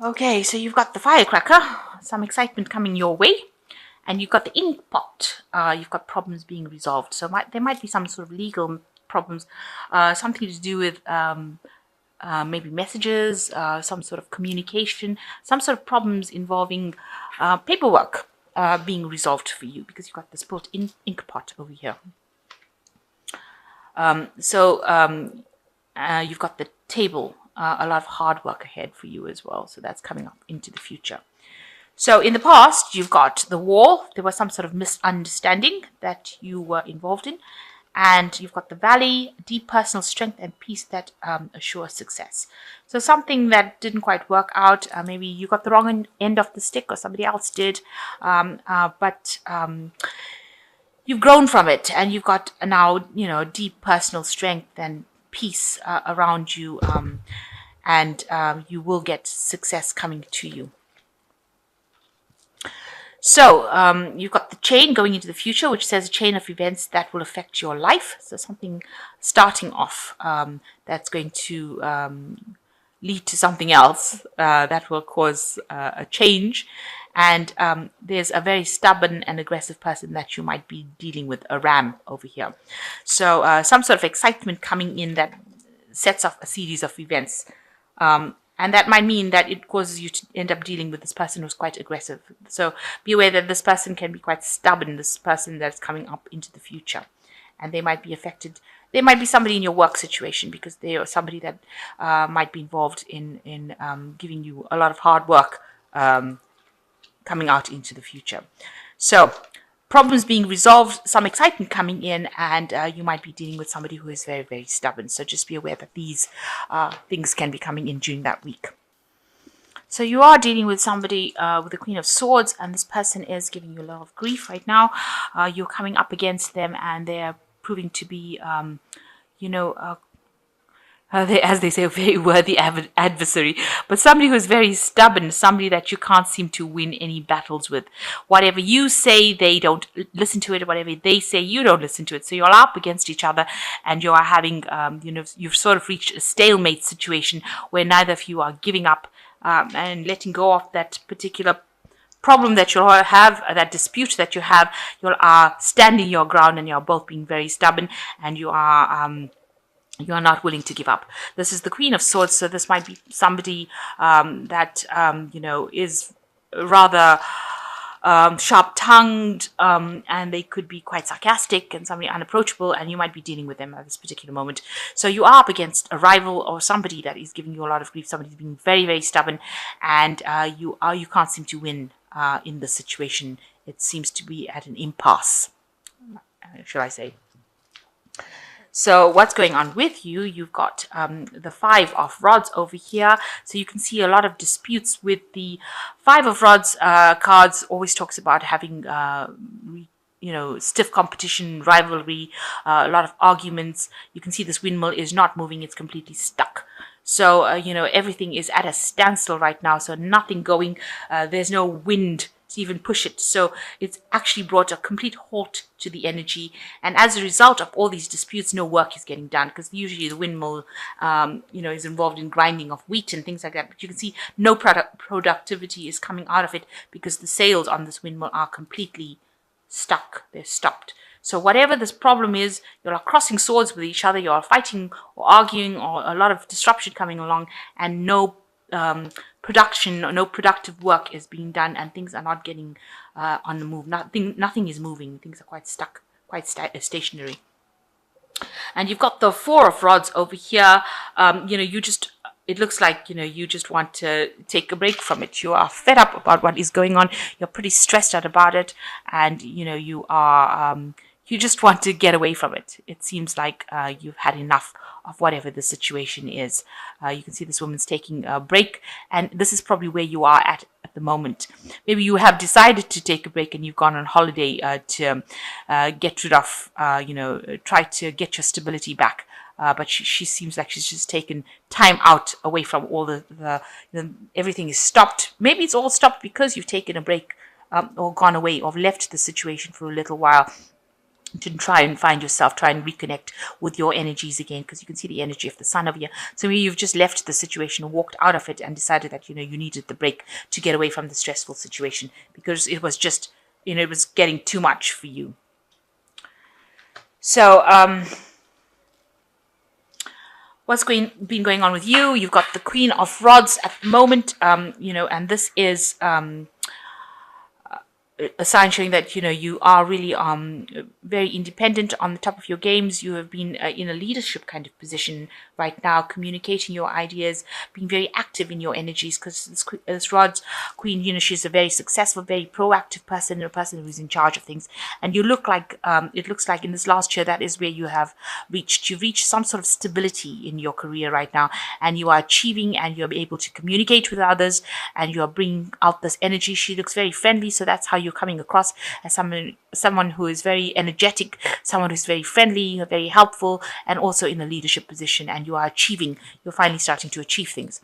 Okay, so you've got the firecracker, some excitement coming your way, and you've got the ink pot. You've got problems being resolved. So there might be some sort of legal problems, something to do with maybe messages, some sort of communication, some sort of problems involving paperwork being resolved for you, because you've got the sport ink pot over here. You've got the table, a lot of hard work ahead for you as well. So that's coming up into the future. So in the past, you've got the wall. There was some sort of misunderstanding that you were involved in. And you've got the valley, deep personal strength and peace that assure success. So something that didn't quite work out, maybe you got the wrong end of the stick or somebody else did, but you've grown from it, and you've got now, deep personal strength and peace around you, and you will get success coming to you. So you've got the chain going into the future, which says a chain of events that will affect your life. So something starting off that's going to lead to something else that will cause a change. And there's a very stubborn and aggressive person that you might be dealing with, a ram over here. So some sort of excitement coming in that sets off a series of events. And that might mean that it causes you to end up dealing with this person who's quite aggressive. So be aware that this person can be quite stubborn, this person that's coming up into the future. And they might be affected. There might be somebody in your work situation, because they are somebody that might be involved in giving you a lot of hard work coming out into the future. So problems being resolved, some excitement coming in, and you might be dealing with somebody who is very, very stubborn. So just be aware that these things can be coming in during that week. So you are dealing with somebody with the Queen of Swords, and this person is giving you a lot of grief right now. You're coming up against them, and they're proving to be, as they say, a very worthy adversary, but somebody who is very stubborn, somebody that you can't seem to win any battles with. Whatever you say, they don't listen to it. Whatever they say, you don't listen to it. So you're up against each other, and you are having, you've sort of reached a stalemate situation where neither of you are giving up and letting go of that particular problem that you have, that dispute that you have. You are standing your ground, and you're both being very stubborn, and you are not willing to give up. This is the Queen of Swords, so this might be somebody that is rather sharp-tongued, and they could be quite sarcastic and somebody unapproachable, and you might be dealing with them at this particular moment. So you are up against a rival or somebody that is giving you a lot of grief. Somebody's being very, very stubborn, and you can't seem to win in this situation. It seems to be at an impasse, shall I say. So what's going on with you? You've got the Five of Rods over here. So you can see a lot of disputes with the Five of Rods cards. Always talks about having, stiff competition, rivalry, a lot of arguments. You can see this windmill is not moving. It's completely stuck. So, everything is at a standstill right now. So nothing going. There's no wind to even push it. So it's actually brought a complete halt to the energy. And as a result of all these disputes, no work is getting done, because usually the windmill, is involved in grinding of wheat and things like that. But you can see no productivity is coming out of it, because the sails on this windmill are completely stuck. They're stopped. So whatever this problem is, you are crossing swords with each other, you are fighting or arguing, or a lot of disruption coming along, and no production or no productive work is being done, and things are not getting on the move. Nothing is moving. Things are quite stuck, quite stationary. And you've got the Four of Rods over here. It looks like, you just want to take a break from it. You are fed up about what is going on. You're pretty stressed out about it, and you just want to get away from it. It seems like you've had enough of whatever the situation is. You can see this woman's taking a break, and this is probably where you are at the moment. Maybe you have decided to take a break, and you've gone on holiday to get rid of, try to get your stability back. But she seems like she's just taken time out away from all everything is stopped. Maybe it's all stopped because you've taken a break or gone away or left the situation for a little while. to try and find yourself, try and reconnect with your energies again, because you can see the energy of the sun over here. So maybe you've just left the situation, walked out of it, and decided that, you know, you needed the break to get away from the stressful situation because it was just, you know, it was getting too much for you. So, what's been going on with you? You've got the Queen of Rods at the moment, you know, and this is a sign showing that, you know, you are really very independent, on the top of your games. You have been in a leadership kind of position right now, communicating your ideas, being very active in your energies, because this Rod's Queen, you know, she's a very successful, very proactive person, a person who's in charge of things. And you look like, it looks like in this last year, that is where you've reached some sort of stability in your career right now, and you are achieving, and you're able to communicate with others, and you are bringing out this energy. She looks very friendly, so that's how you're coming across, as someone who is very energetic, someone who's very friendly, very helpful, and also in a leadership position. And you are achieving, you're finally starting to achieve things.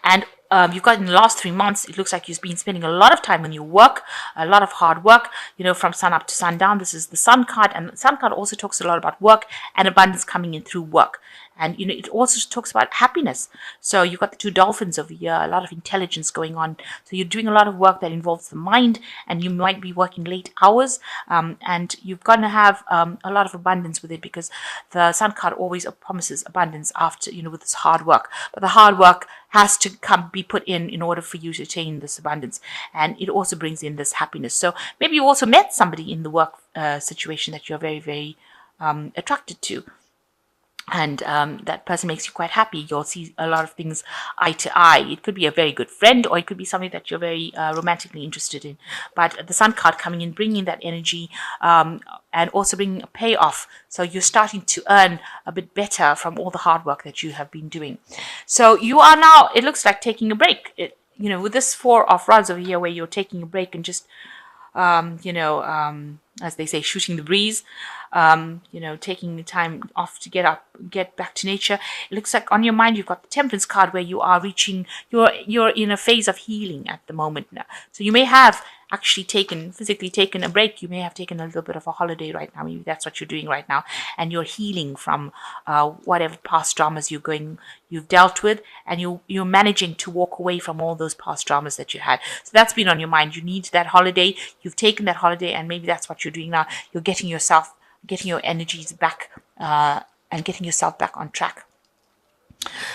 And you've got, in the last 3 months, it looks like you've been spending a lot of time on your work, a lot of hard work, you know, from sun up to sundown. This is the Sun card, and the Sun card also talks a lot about work and abundance coming in through work. And, you know, it also talks about happiness. So you've got the 2 dolphins over here, a lot of intelligence going on. So you're doing a lot of work that involves the mind, and you might be working late hours. And you've got to have a lot of abundance with it, because the Sun card always promises abundance after, you know, with this hard work. But the hard work has to be put in order for you to attain this abundance. And it also brings in this happiness. So maybe you also met somebody in the work situation that you're very, very attracted to. And that person makes you quite happy. You'll see a lot of things eye to eye. It could be a very good friend, or it could be something that you're very romantically interested in. But the Sun card coming in, bringing that energy, and also bringing a payoff. So you're starting to earn a bit better from all the hard work that you have been doing. So you are now, it looks like, taking a break. You know, with this 4 of Rods over here, where you're taking a break and just, you know, as they say, shooting the breeze, you know, taking the time off to get back to nature. It looks like on your mind you've got the Temperance card, where you are reaching, you're in a phase of healing at the moment now. So you may have actually physically taken a break. You may have taken a little bit of a holiday right now. Maybe that's what you're doing right now, and you're healing from whatever past dramas you've dealt with, and you're managing to walk away from all those past dramas that you had. So that's been on your mind. You need that holiday. You've taken that holiday, and maybe that's what you're doing now. You're getting your energies back, and getting yourself back on track.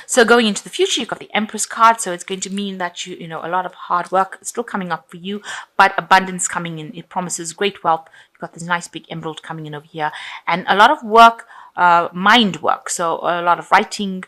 So going into the future, you've got the Empress card. So it's going to mean that you know, a lot of hard work is still coming up for you, but abundance coming in. It promises great wealth. You've got this nice big emerald coming in over here, and a lot of work, mind work. So a lot of writing,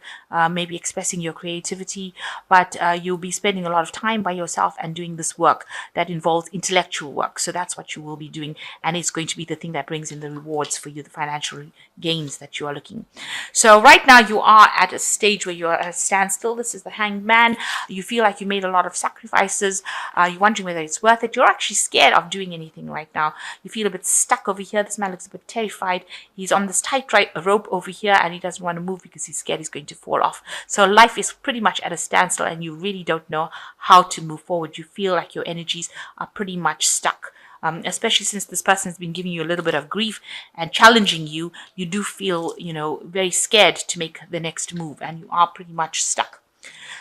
maybe expressing your creativity, but you'll be spending a lot of time by yourself and doing this work that involves intellectual work. So that's what you will be doing, and it's going to be the thing that brings in the rewards for you, the financial gains that you are looking. So right now you are at a stage where you're at a standstill. This is the Hanged Man. You feel like you made a lot of sacrifices. You're wondering whether it's worth it. You're actually scared of doing anything right now. You feel a bit stuck over here. This man looks a bit terrified. He's on this tight rope over here, and he doesn't want to move because he's scared he's going to fall off. So life is pretty much at a standstill, and you really don't know how to move forward. You feel like your energies are pretty much stuck. Especially since this person has been giving you a little bit of grief and challenging you, you do feel, you know, very scared to make the next move, and you are pretty much stuck.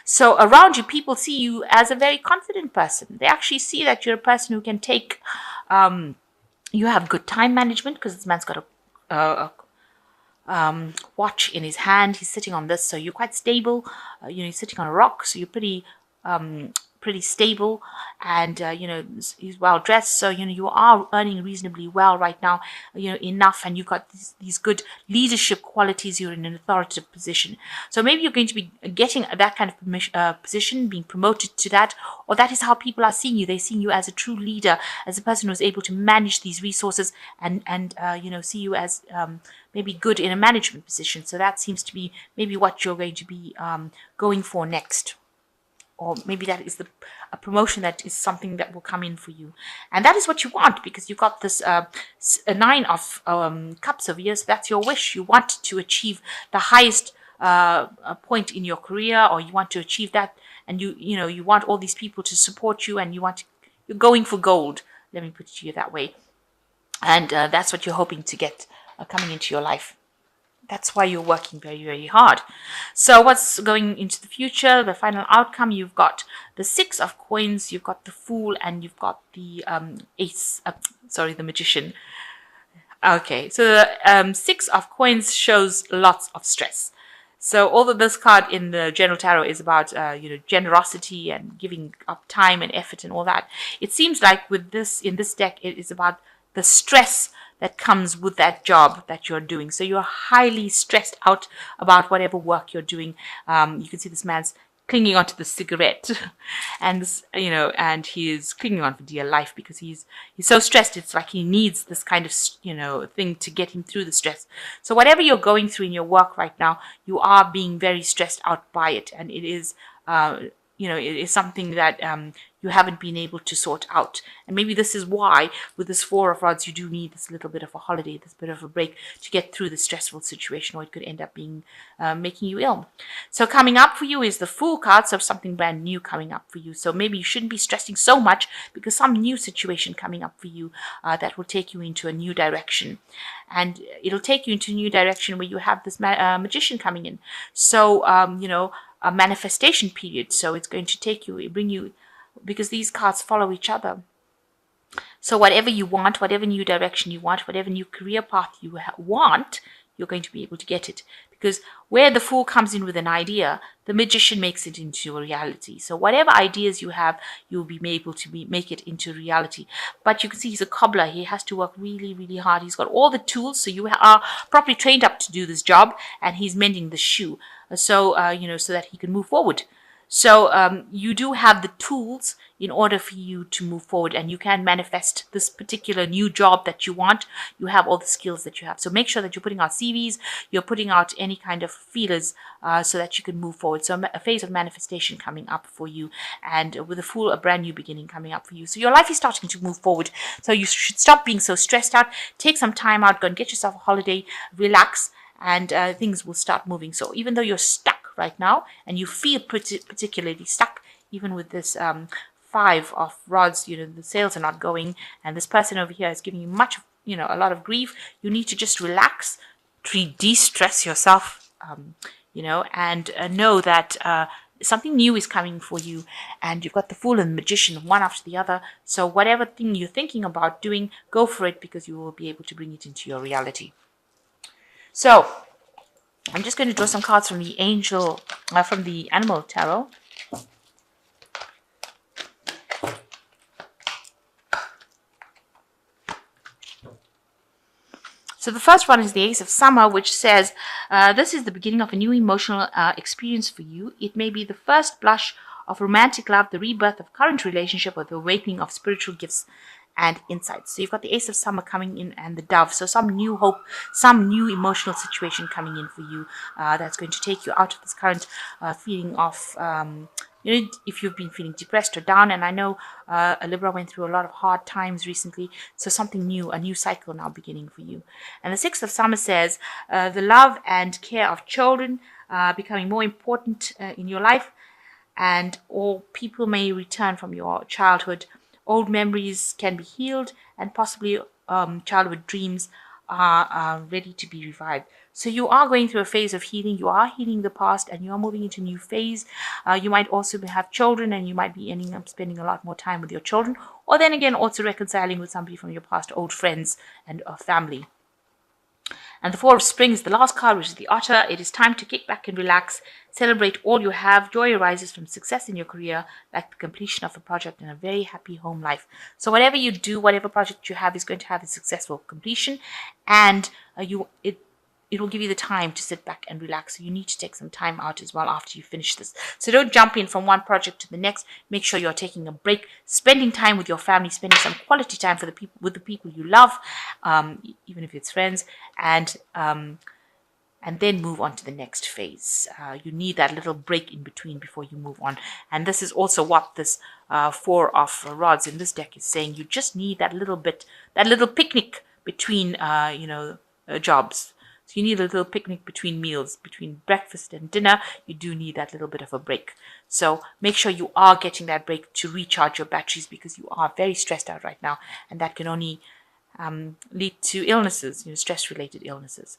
So around you, people see you as a very confident person. They actually see that you're a person who can take, you have good time management, because this man's got a watch in his hand. He's sitting on this, so you're quite stable. You know, he's sitting on a rock, so you're pretty stable, and you know, he's well dressed, so you know, you are earning reasonably well right now, you know, enough, and you've got these good leadership qualities. You're in an authoritative position, so maybe you're going to be getting that kind of position, being promoted to that, or that is how people are seeing you. They're seeing you as a true leader, as a person who's able to manage these resources, and you know, see you as maybe good in a management position. So that seems to be maybe what you're going to be going for next. Or maybe that is a promotion that is something that will come in for you. And that is what you want, because you've got this a 9 of cups over here. So that's your wish. You want to achieve the highest point in your career, or you want to achieve that. And you know, you want all these people to support you, and you're going for gold. Let me put it to you that way. And that's what you're hoping to get coming into your life. That's why you're working very, very hard. So what's going into the future, the final outcome? You've got the Six of Coins, you've got the Fool, and you've got the the Magician. Okay, so the Six of Coins shows lots of stress. So although this card in the General Tarot is about generosity and giving up time and effort and all that, it seems like with this in this deck it is about the stress that comes with that job that you're doing. So you're highly stressed out about whatever work you're doing. You can see this man's clinging onto the cigarette and and he is clinging on for dear life because he's so stressed. It's like he needs this kind of thing to get him through the stress. So whatever you're going through in your work right now, you are being very stressed out by it, and it is it is something that you haven't been able to sort out. And maybe this is why, with this Four of Rods, you do need this little bit of a holiday, this bit of a break to get through the stressful situation, or it could end up being making you ill. So coming up for you is the Fool card, so something brand new coming up for you. So maybe you shouldn't be stressing so much because some new situation coming up for you that will take you into a new direction. And it'll take you into a new direction where you have this magician coming in. So, a manifestation period. So it's going to bring you, because these cards follow each other. So whatever you want, whatever new direction you want, whatever new career path you want, you're going to be able to get it. Because where the Fool comes in with an idea, the Magician makes it into a reality. So whatever ideas you have, you'll be able to make it into reality. But you can see he's a cobbler. He has to work really, really hard. He's got all the tools. So you are properly trained up to do this job. And he's mending the shoe. So that he can move forward. So you do have the tools in order for you to move forward, and you can manifest this particular new job that you want. You have all the skills that you have. So make sure that you're putting out CVs, you're putting out any kind of feelers so that you can move forward. So a phase of manifestation coming up for you, and with the Fool, a brand new beginning coming up for you. So your life is starting to move forward. So you should stop being so stressed out. Take some time out, go and get yourself a holiday, relax, and things will start moving. So even though you're stuck right now and you feel particularly stuck, even with this Five of Rods, the sales are not going, and this person over here is giving you a lot of grief. You need to just relax, de-stress yourself, and know that something new is coming for you, and you've got the Fool and the Magician one after the other. So whatever thing you're thinking about doing, go for it, because you will be able to bring it into your reality. So I'm just going to draw some cards from the from the Animal Tarot. So the first one is the Ace of Summer, which says, this is the beginning of a new emotional experience for you. It may be the first blush of romantic love, the rebirth of current relationship, or the awakening of spiritual gifts and insights. So you've got the Ace of Summer coming in and the Dove. So some new hope, some new emotional situation coming in for you that's going to take you out of this current feeling of, if you've been feeling depressed or down. And I know a Libra went through a lot of hard times recently. So something new, a new cycle now beginning for you. And the Six of Summer says the love and care of children becoming more important in your life. And all people may return from your childhood. Old memories can be healed, and possibly childhood dreams are ready to be revived. So you are going through a phase of healing. You are healing the past, and you are moving into a new phase. You might also have children, and you might be ending up spending a lot more time with your children. Or then again, also reconciling with somebody from your past, old friends and family. And the Four of Spring is the last card, which is the Otter. It is time to kick back and relax. Celebrate all you have. Joy arises from success in your career, like the completion of a project and a very happy home life. So whatever you do, whatever project you have is going to have a successful completion, and it will give you the time to sit back and relax. So you need to take some time out as well after you finish this. So don't jump in from one project to the next. Make sure you're taking a break, spending time with your family, spending some quality time with the people you love, even if it's friends, and then move on to the next phase. You need that little break in between before you move on. And this is also what this Four of Rods in this deck is saying. You just need that little picnic between, jobs. So you need a little picnic between meals, between breakfast and dinner. You do need that little bit of a break. So make sure you are getting that break to recharge your batteries, because you are very stressed out right now, and that can only lead to illnesses, stress-related illnesses.